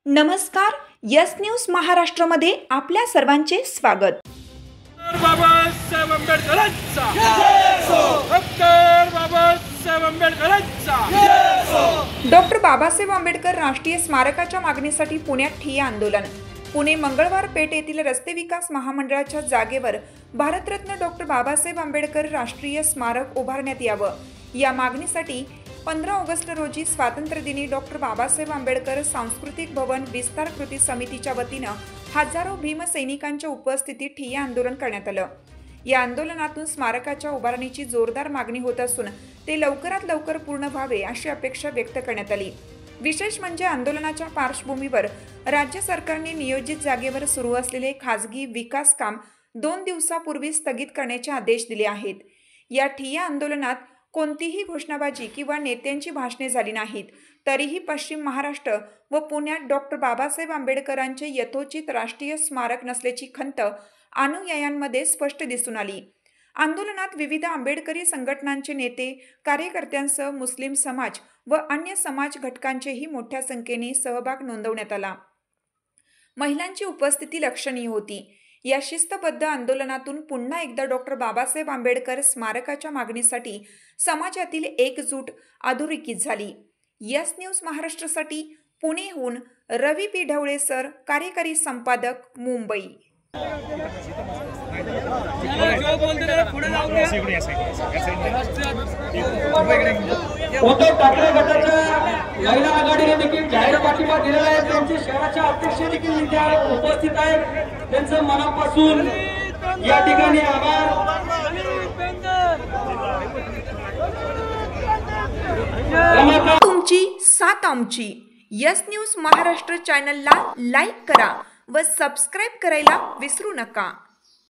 नमस्कार, yes news महाराष्ट्रामध्ये आपल्या सर्वांचे स्वागत। बाबासाहेब आंबेडकरांचा डॉक्टर बाबासाहेब आंबेडकरांचा डॉक्टर बाबासाहेब आंबेडकर राष्ट्रीय स्मारकाच्या मागणीसाठी पुण्यात ठिय्या आंदोलन। पुणे मंगळवार पेठ येथील रस्ते विकास महामंडळाच्या जागेवर भारतरत्न डॉक्टर बाबासाहेब आंबेडकर राष्ट्रीय स्मारक उभारण्यात यावं या मागणीसाठी 15 ऑगस्ट रोजी स्वातंत्र्य दिनी डॉक्टर बाबासाहेब आंबेडकर सांस्कृतिक भवन विस्तार कृती समितीच्या वतीनं हजारो भीमसैनिकांच्या उपस्थितीत ठिय्या आंदोलन करण्यात आलं। या आंदोलनातून स्मारकाच्या उभारणीची जोरदार मागणी होत असून ते लवकरात लवकर पूर्ण व्हावे अशी अपेक्षा व्यक्त करण्यात आली। विशेष म्हणजे आंदोलनाच्या पार्श्वभूमीवर राज्य सरकारने नियोजित जागेवर सुरू असलेले खासगी विकास काम 2 दिवसापूर्वी स्थगित करण्याचे आदेश दिले आहेत। या ठिय्या आंदोलनात कोणतीही घोषणाबाजी किंवा नेत्यांची भाषणे झाली नाहीत, तरीही पश्चिम महाराष्ट्र व पुण्यात डॉक्टर बाबासाहेब आंबेडकरांचे यथोचित राष्ट्रीय स्मारक नसल्याची खंत अनुयायांमध्ये स्पष्ट दिसून आली। आंदोलनात विविध आंबेडकरी संघटनांचे नेते, कार्यकर्त्यांसह मुस्लिम समाज व अन्य समाज घटकांचेही मोठ्या संख्येने सहभाग नोंदवण्यात आला। महिलांची उपस्थिती लक्षणीय होती। या शिस्तबद्ध आंदोलनातून पुन्हा एकदा डॉक्टर बाबासाहेब आंबेडकर स्मारकाच्या मागणीसाठी समाजातील एकजूट अधोरेखित झाली। यस न्यूज महाराष्ट्रासाठी पुणेहून रवी पी ढवळे सर, कार्यकारी संपादक, मुंबई। उद्धव ठाकरे गटाच्या महिला आघाडीने देखील जाहीर पाठिंबा दिलेला आहे। त्यांचे शहराचे अध्यक्ष देखील इथे उपस्थित आहेत। त्यांचं मनापासून या ठिकाणी आभार। तुमची साथ आमची। यस न्यूज महाराष्ट्र चॅनलला लाईक करा व सबस्क्राईब करायला विसरू नका।